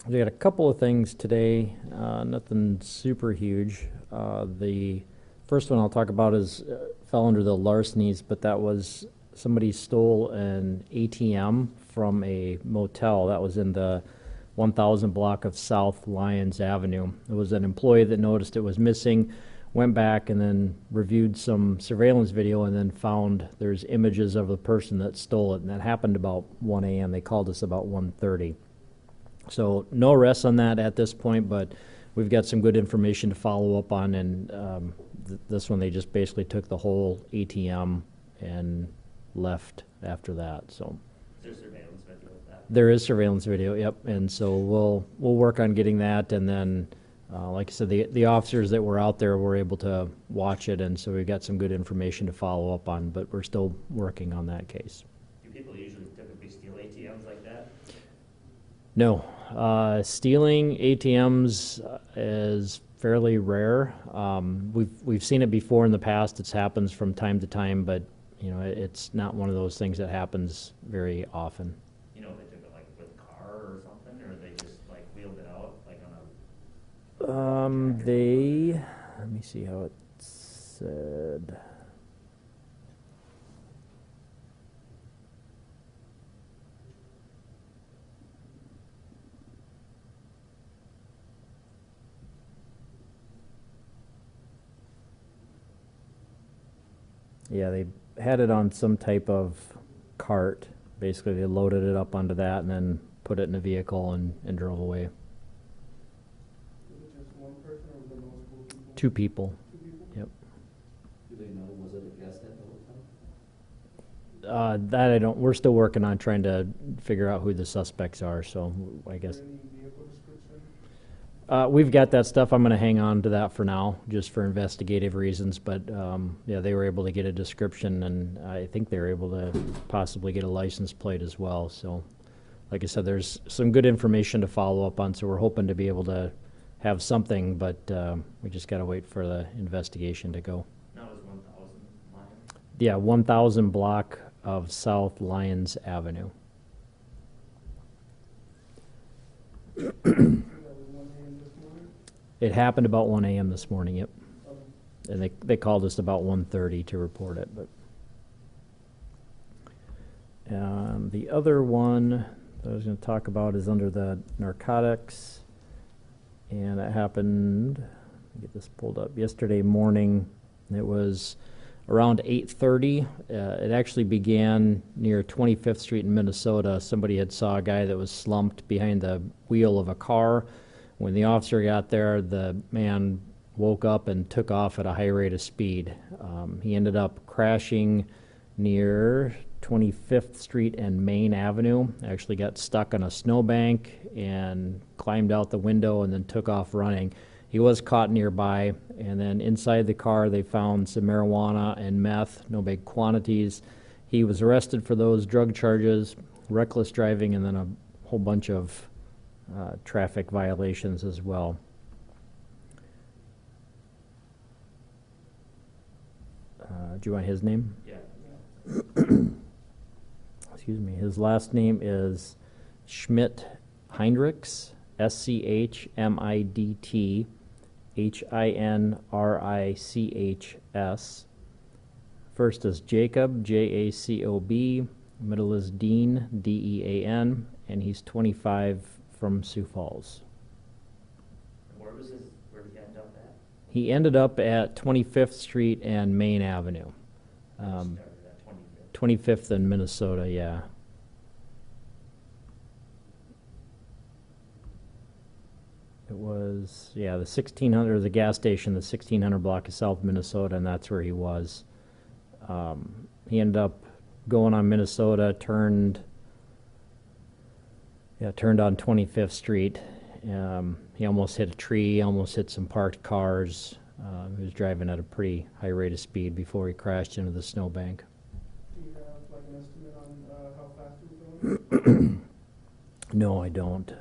We got a couple of things today, nothing super huge. The first one I'll talk about is fell under the larcenies, but that was somebody stole an ATM from a motel that was in the 1000 block of South Lyons Avenue. It was an employee that noticed it was missing, went back and then reviewed some surveillance video and then found there's images of the person that stole it, and that happened about 1 a.m. They called us about 1:30. So no arrests on that at this point, but we've got some good information to follow up on, and this one they just basically took the whole ATM and left after that. So Is there surveillance video of that? there is surveillance video, yep, and so we'll work on getting that, and then like I said, the officers that were out there were able to watch it, and so we've got some good information to follow up on, but we're still working on that case. Do people usually typically steal ATMs like that? No, stealing ATMs is fairly rare. We've seen it before in the past. It happens from time to time, but it's not one of those things that happens very often. You know, if they took it like with a car or something, or they just like wheeled it out like on a. Let me see how it said. Yeah, they had it on some type of cart. Basically, they loaded it up onto that and then put it in a vehicle and drove away. Was it just one person or was it multiple people? Two people. Two people? Yep. Do they know, was it a guest at the hotel? That I don't. We're still working on trying to figure out who the suspects are. So I guess Is there any vehicle description? we've got that stuff. I'm going to hang on to that for now, just for investigative reasons. But yeah, they were able to get a description, and I think they were able to possibly get a license plate as well. So, like I said, there's some good information to follow up on. So we're hoping to be able to have something, but we just got to wait for the investigation to go. That was 1,000 Lions. Yeah, 1000 block of South Lyons Avenue. So that was 1 a.m. this morning? It happened about 1 a.m. this morning, yep. Okay. And they called us about 1:30 to report it. But the other one that I was going to talk about is under the narcotics, and it happened, let me get this pulled up, yesterday morning. It was around 8:30. It actually began near 25th Street in Minnesota. Somebody had saw a guy that was slumped behind the wheel of a car. When the officer got there, the man woke up and took off at a high rate of speed. He ended up crashing near 25th Street and Main Avenue. Actually got stuck on a snowbank and climbed out the window and then took off running. He was caught nearby, and then inside the car they found some marijuana and meth, no big quantities. He was arrested for those drug charges, reckless driving, and then a whole bunch of traffic violations as well. Do you want his name? Yeah. Excuse me. His last name is Schmidt Heinrichs, SCHMIDT HINRICHS. First is Jacob, JACOB. Middle is Dean, DEAN, and he's 25 from Sioux Falls. And where did he end up at? He ended up at 25th Street and Main Avenue. Started at 25th. 25th in Minnesota, yeah. It was, yeah, the 1600, the gas station, the 1600 block of South Minnesota, and that's where he was. He ended up going on Minnesota, turned on 25th Street. He almost hit a tree, almost hit some parked cars. He was driving at a pretty high rate of speed before he crashed into the snowbank. Do you have like an estimate on how fast he was going? No, I don't.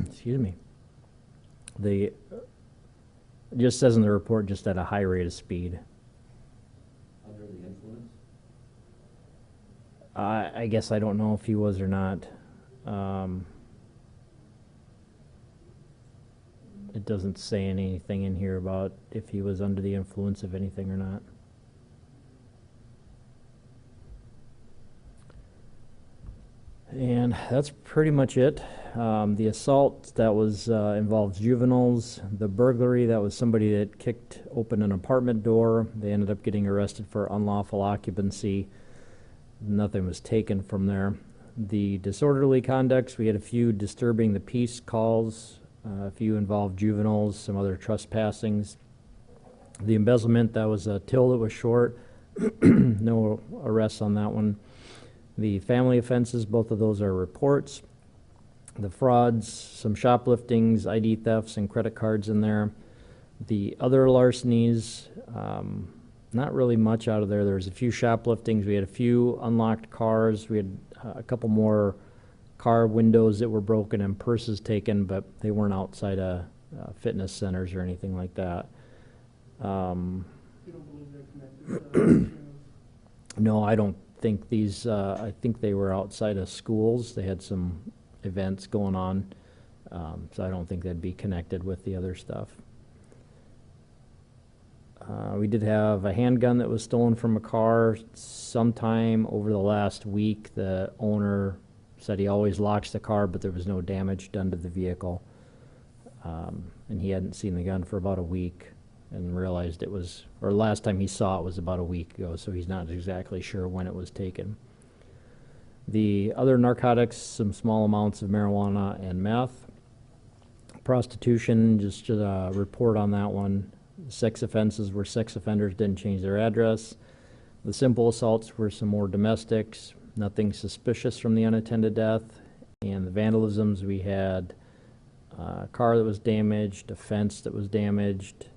Excuse me. It just says in the report just at a high rate of speed. Under the influence? I guess I don't know if he was or not. It doesn't say anything in here about if he was under the influence of anything or not. And that's pretty much it. The assault, that was involves juveniles. The burglary, that was somebody that kicked open an apartment door. They ended up getting arrested for unlawful occupancy. Nothing was taken from there. The disorderly conducts, we had a few disturbing the peace calls. A few involved juveniles, some other trespassings. The embezzlement, that was a till that was short. No arrests on that one. The family offenses, both of those are reports. The frauds, some shopliftings, ID thefts, and credit cards in there. The other larcenies, not really much out of there. There was a few shopliftings. We had a few unlocked cars. We had a couple more car windows that were broken and purses taken, but they weren't outside of fitness centers or anything like that. You don't believe they're connected? No, I don't think these, I think they were outside of schools. They had some events going on, so I don't think they'd be connected with the other stuff. We did have a handgun that was stolen from a car sometime over the last week. The owner said he always locks the car, but there was no damage done to the vehicle. And he hadn't seen the gun for about a week and realized it was, or last time he saw it was about a week ago, so he's not exactly sure when it was taken. The other narcotics, some small amounts of marijuana and meth. Prostitution, just a report on that one. Sex offenses were sex offenders didn't change their address. The simple assaults were some more domestics, nothing suspicious from the unattended death. And the vandalisms, we had a car that was damaged, a fence that was damaged,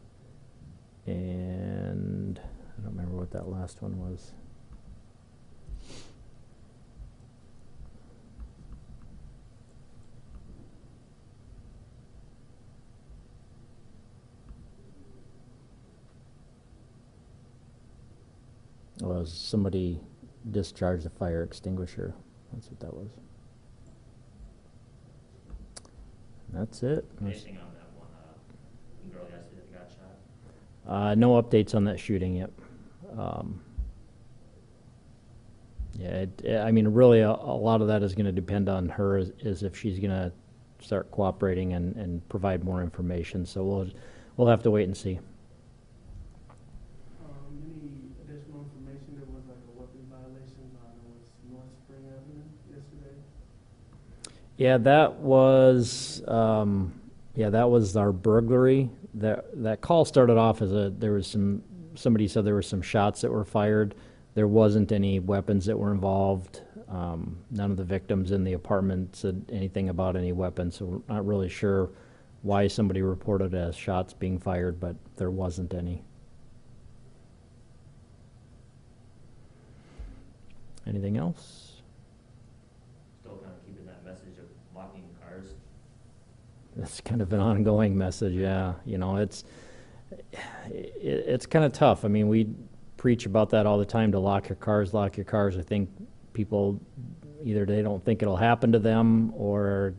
and I don't remember what that last one was. Well, it was somebody discharged a fire extinguisher. That's what that was. That's it. Anything on that one girl yesterday that got shot? No updates on that shooting yet. Yeah, I mean, really, a lot of that is going to depend on her, is if she's going to start cooperating and provide more information. So we'll have to wait and see. Any additional information? There was like a weapon violation on North Spring Avenue yesterday. Yeah, that was our burglary. That call started off as somebody said there were some shots that were fired. There wasn't any weapons that were involved. None of the victims in the apartment said anything about any weapons, so we're not really sure why somebody reported as shots being fired, but there wasn't any. Anything else? Still kind of keeping that message of locking cars. It's kind of an ongoing message, yeah. You know, it's kind of tough. I mean, we preach about that all the time, to lock your cars, lock your cars. I think people, either they don't think it'll happen to them, or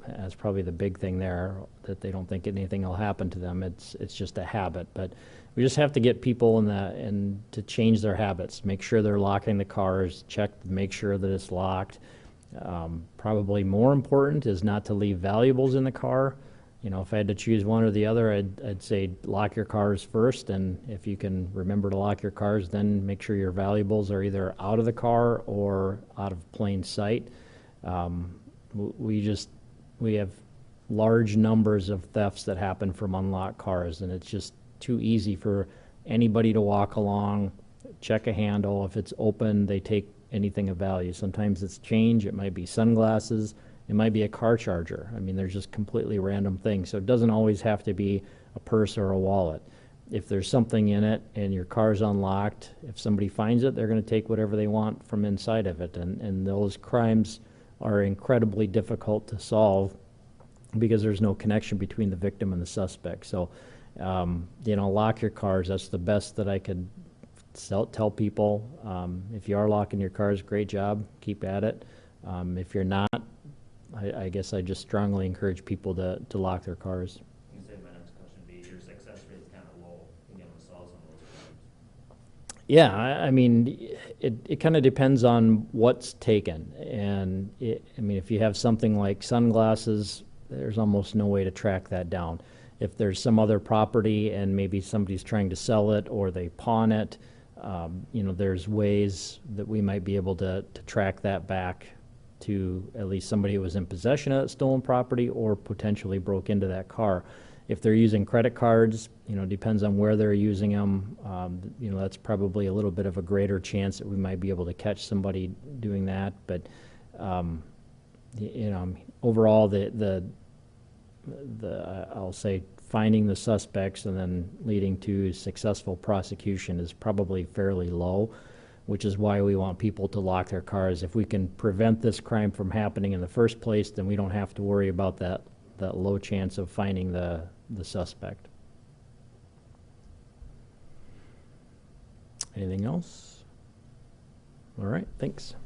that's probably the big thing there, that they don't think anything will happen to them. It's just a habit. But we just have to get people and to change their habits, make sure they're locking the cars, make sure that it's locked. Probably more important is not to leave valuables in the car. You know, if I had to choose one or the other, I'd say lock your cars first, and if you can remember to lock your cars, then make sure your valuables are either out of the car or out of plain sight. We have large numbers of thefts that happen from unlocked cars, and it's just too easy for anybody to walk along, check a handle. If it's open, they take anything of value. Sometimes it's change, it might be sunglasses, it might be a car charger. I mean, there's just completely random things. So it doesn't always have to be a purse or a wallet. If there's something in it and your car's unlocked, if somebody finds it, they're going to take whatever they want from inside of it. And those crimes are incredibly difficult to solve because there's no connection between the victim and the suspect. So, lock your cars. That's the best that I could tell people. If you are locking your cars, great job. Keep at it. If you're not, I guess I just strongly encourage people to lock their cars. You said Yeah, I mean, it kind of depends on what's taken. And I mean, if you have something like sunglasses, there's almost no way to track that down. If there's some other property and maybe somebody's trying to sell it or they pawn it, there's ways that we might be able to track that back to at least somebody who was in possession of that stolen property or potentially broke into that car. If they're using credit cards, depends on where they're using them. That's probably a little bit of a greater chance that we might be able to catch somebody doing that. But, overall, I'll say finding the suspects and then leading to successful prosecution is probably fairly low, which is why we want people to lock their cars. If we can prevent this crime from happening in the first place, then we don't have to worry about that low chance of finding the suspect. Anything else? All right, thanks.